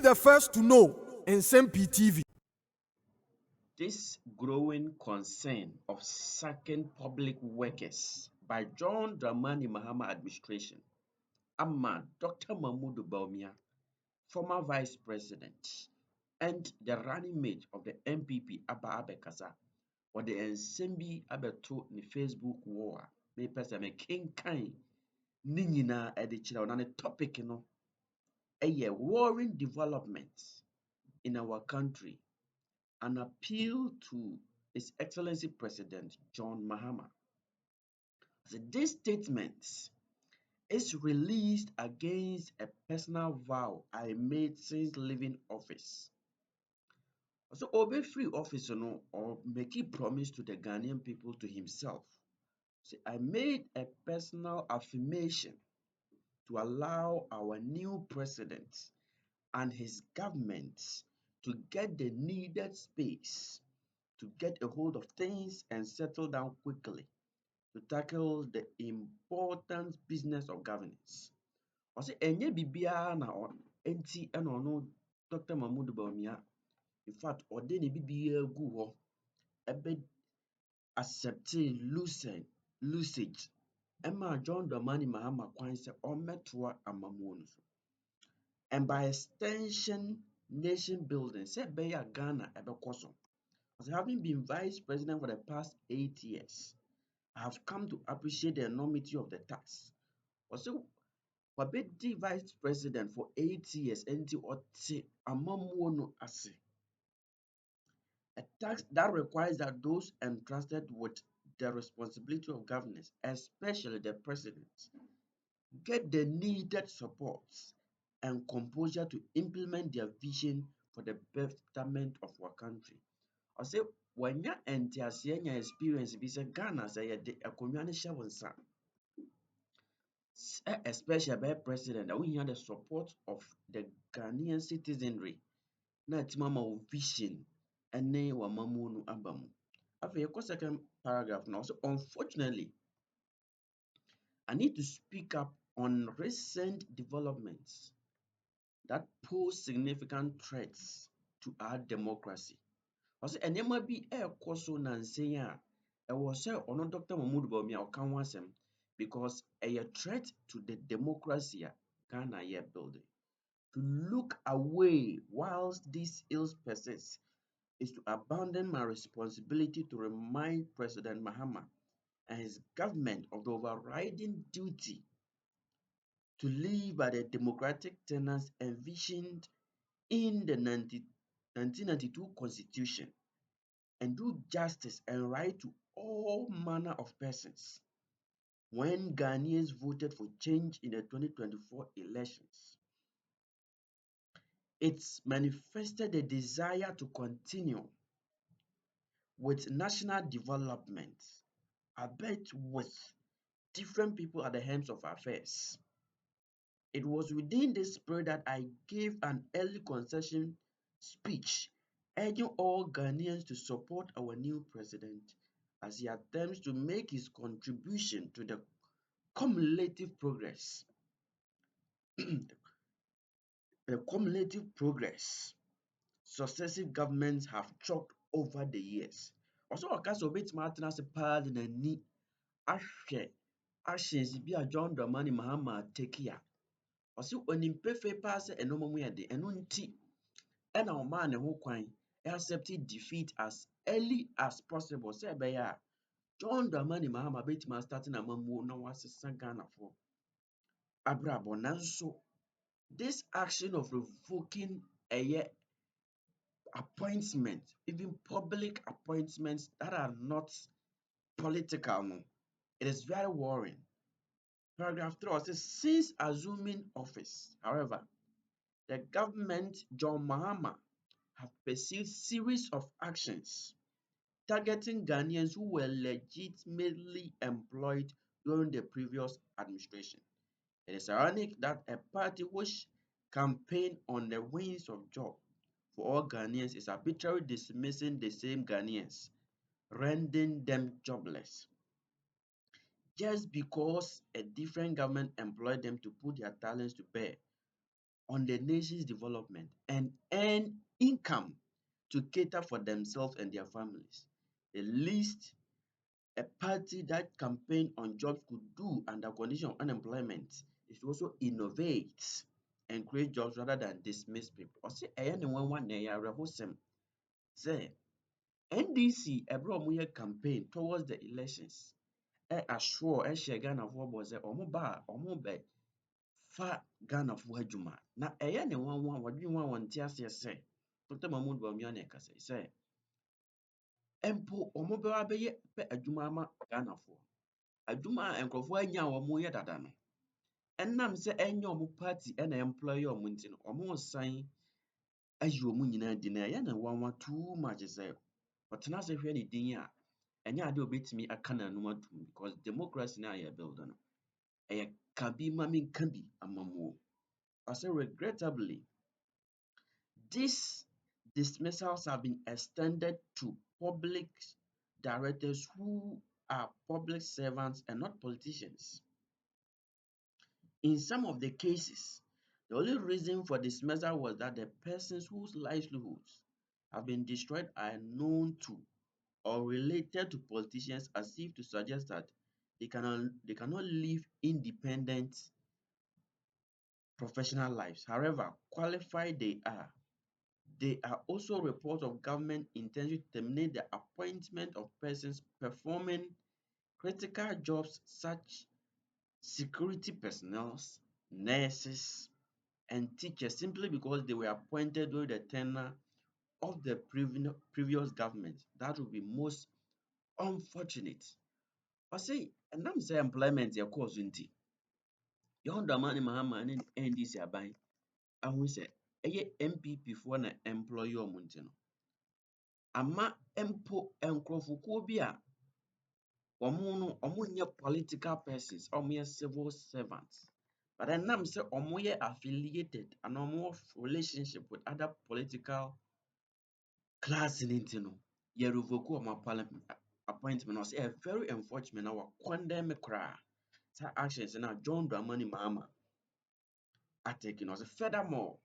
the first to know Nsem-Pii TV. This growing concern of sacking public workers by John Dramani Mahama administration ama Dr. Bawumia, former vice president and the running mate of the MPP Aba Abekasa, or the Nsem-Pii abeto ne Facebook wall a mepɛ sɛ mekenkan ne nyinaa de kyerɛ wo na ne topic no ɛyɛ worrying developments in our country, an appeal to His Excellency President John Mahama. So this statement is released against a personal vow I made since leaving office. So obey free office or make a promise to the Ghanaian people to himself. So I made a personal affirmation to allow our new president and his government to get the needed space to get a hold of things and settle down quickly to tackle the important business of governance. Ɔsɛ ɛnyɛ biribiara na enti ɛna ɔno Dr. Bawumia, in fact, ɔde ne biribiara gu hɔ ɛbɛ accepting lucid ɛma John Dramani Mahama kwan sɛ ɔmmɛtoa amamuo no so. And by extension, nation building, sɛ ɛbɛyɛ a Ghana ɛbɛkɔ so. As having been vice president for the past 8 years, I have come to appreciate the enormity of the task. Also, wabedi vice president for 8 years until ɔte amamuo no ase. A task that requires that those entrusted with the responsibility of governance, especially the president, get the needed support and composure to implement their vision for the betterment of our country. I say, when you enter your experience, be say Ghana say the economy hyɛ wo nsa, especially by president, that we have the support of the Ghanaian citizenry. Na timama wo vision ene wa mamu no abamu. After your second paragraph now, so unfortunately, I need to speak up on recent developments that pose significant threats to our democracy. Ɔsɛ nneɛma bi ɛrekɔ so nansen a ɛwɔ sɛ ɔno Dr. Bawumia ɔka ho asɛm because a threat to the democracy a Ghana yɛ building. To look away whilst these ills persist is to abandon my responsibility to remind President Mahama and his government of the overriding duty to live by the democratic tenets envisioned in the 1992 Constitution and do justice and right to all manner of persons. When Ghanaians voted for change in the 2024 elections, it's manifested a desire to continue with national development, albeit with different people at the helms of affairs. It was within this spirit that I gave an early concession speech urging all Ghanaians to support our new president as he attempts to make his contribution to the cumulative progress. The cumulative progress successive governments have chalked over the years. Also, ɔka sɛ obetumi atena ase paa de n'ani ahwɛ actions bi a John Dramani Mahama take a ɔsɛ onim pefee paa sɛ ɛnɔɔma mu yɛ de ɛno nti ɛna ɔmaa ne ho kwan accepting defeat as early as possible sɛ ɛbɛyɛ a John Dramani Mahama betumi starting amamuo na wasesa Ghanafoɔ abrabɔ. Nanso this action of revoking a appointment, even public appointments that are not political, no, it is very worrying. Paragraph 3 says, since assuming office, however, the government, John Mahama, have pursued series of actions targeting Ghanaians who were legitimately employed during the previous administration. It is ironic that a party which campaigned on the wings of job for all Ghanaians is arbitrarily dismissing the same Ghanaians, rendering them jobless, just because a different government employed them to put their talents to bear on the nation's development and earn income to cater for themselves and their families. The least a party that campaign on jobs could do under condition of unemployment is to also innovate and create jobs rather than dismiss people. Ɔsɛ ɛyɛ ne nwanwa na ɛyɛ awerɛhosɛm sɛ NDC ɛberɛ a wɔyɛ campaign towards the elections assure ɛhyɛ Ghanafoɔ bɔ sɛ wɔn ba a wɔbɛfa Ghanafoɔ adwuma na ɛyɛ ne nwanwa wɔdwene ho a wɔnte aseɛ sɛ Dr. Bawumia na ɛkasa yi sɛ mpo wɔn bɛba abɛyɛ pɛ adwuma ama Ghanafoɔ. Adwuma a nkurɔfoɔ anya a wɔyɛ dada no, ɛnam sɛ ɛnyɛ wɔn party na employ wɔn nti no, wɔresan ayi wɔn nyinaa din na ɛyɛ ne nwanwa too much sɛ ɔtena ase hwɛ ne din a ɛnyɛ ade a obetumi aka n'anum atum because democracy no a yɛbuild no, ɛyɛ ka bi ma menka bi ama mo. Ɔsɛ regrettably, these dismissals have been extended to public directors who are public servants and not politicians. In some of the cases, the only reason for dismissal was that the persons whose livelihoods have been destroyed are known to or related to politicians, as if to suggest that they cannot live independent professional lives. However qualified they are, there are also reports of government intention to terminate the appointment of persons performing critical jobs such security personnel, nurses, and teachers simply because they were appointed during the tenure of the previous government. That would be most unfortunate. I say, and I'm saying employment your cause nti. John Dramani Mahama and NDC aban. I will say, MPP for na employee omunti no. Ama mpo nkrɔfokuo bi a wɔn nyɛ political persons, wɔn civil servants. But ɛnam sɛ wɔn affiliated and wɔn relationship with other political class no nti no, yɛ revoke wɔn appointment. Na ɔsɛ very unfortunate na wɔakɔndɛm koraa saa actions na John Dramani Mahama atake no. Ɔsɛ furthermore,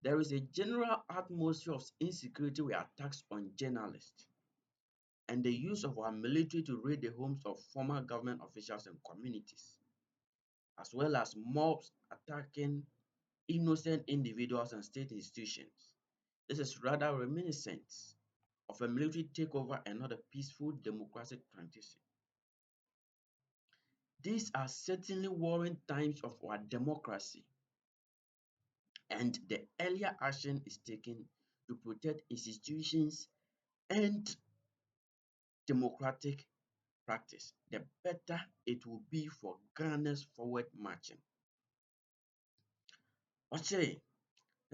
there is a general atmosphere of insecurity with attacks on journalists and the use of our military to raid the homes of former government officials and communities, as well as mobs attacking innocent individuals and state institutions. This is rather reminiscent of a military takeover and not a peaceful democratic transition. These are certainly worrying times of our democracy, and the earlier action is taken to protect institutions and democratic practice, the better it will be for Ghana's forward marching. Ɔkyerɛ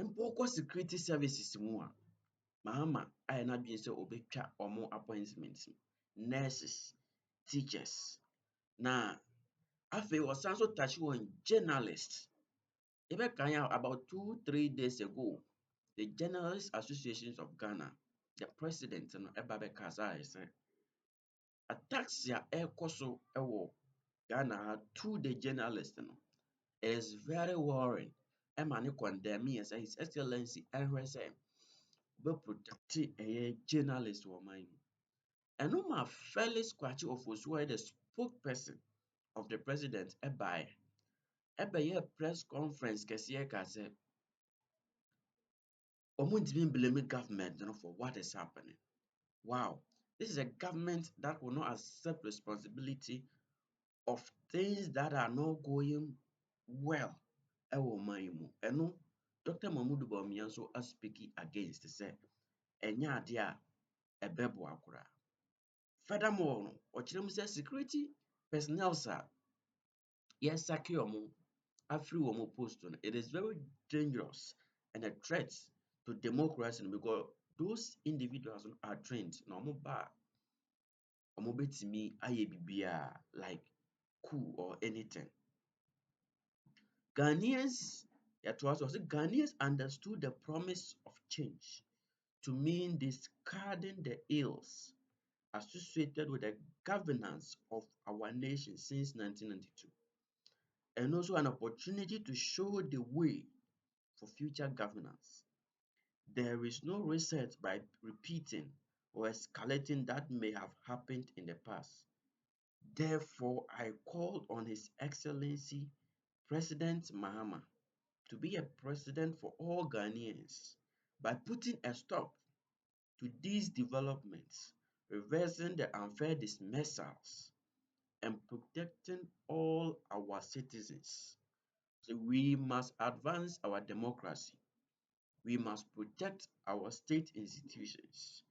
mpɔkɔ security services mu a Mahama ayɛ n'adwene sɛ obetwa wɔn appointments, nurses, teachers, na afei ɔsan so touch on journalists. Yɛbɛkan about 2-3 days ago, the Journalists Associations of Ghana, the president no ɛba bɛkasa sɛ attacks a ɛrekɔ so ɛwɔ Ghana ha to the journalists no is very worrying. Ɛma ne condemn yɛ sɛ His Excellency ɛhwɛ sɛ bɛprotect ɛyɛ journalist wɔ ɔman mu. Ɛno ma Felix Kwakye Ofosu, the spokesperson of the president, ɛbɛyɛ press conference kɛseɛ ka sɛ ɔmo ntumi blame government for what is happening. Wow, this is a government that will not accept responsibility of things that are not going well ɛwɔ ɔman mu. Ɛno Dr. Bawumia nso speaking against sɛ ɛnyɛ ade a ɛbɛboa koraa. Furthermore no, ɔkyerɛ mu sɛ security personnel a yɛsake wɔn afiri wɔn post no, it is very dangerous and a threat to democracy because those individuals are trained na wɔn ba a wɔn bɛtumi ayɛ biribiara like coup or anything. Ghanaians understood the promise of change to mean discarding the ills associated with the governance of our nation since 1992. and also an opportunity to show the way for future governance. There is no research by repeating or escalating that may have happened in the past. Therefore, I called on His Excellency President Mahama to be a president for all Ghanaians by putting a stop to these developments, reversing the unfair dismissals, and protecting all our citizens. So we must advance our democracy. We must protect our state institutions.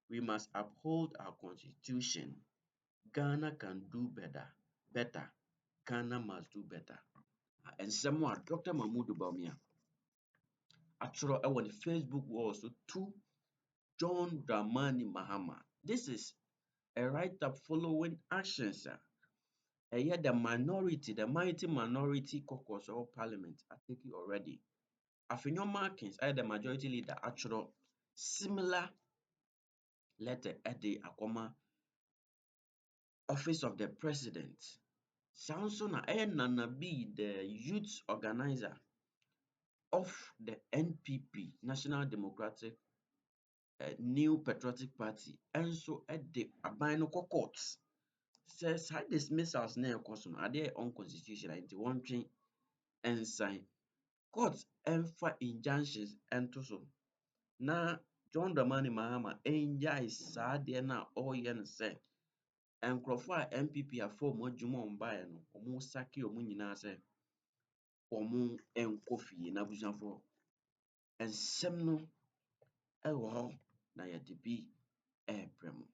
We must uphold our constitution. Ghana can do better. Better. Ghana must do better. Nsɛm a Dr. Bawumia atwerɛ wɔ ne Facebook wall so to John Dramani Mahama. This is a write-up following actions the mighty minority caucus or parliament are taking already. Afenyo Markins, the majority leader, atwerɛ similar letter at the akɔma office of the president. Samson Nana B, the youth organizer of the NPP, National Democratic New Patriotic Party, and so at the Abino courts says high dismissals na ɛkɔ so no adeɛ unconstitutional nti wɔntwe nsan court ɛmfa injunctions ɛnto so na John Dramani Mahama ɛngyae saa adeɛ no a ɔreyɛ no sɛ nkurɔfoɔ a NPP afa wɔn adwuma a wɔbaeɛ no wɔn sake wɔn nyinaa sɛ wɔn nkɔ fie na abusuafoɔ nsɛm no ɛwɔ hɔ na yɛde bi ɛrebrɛ mu.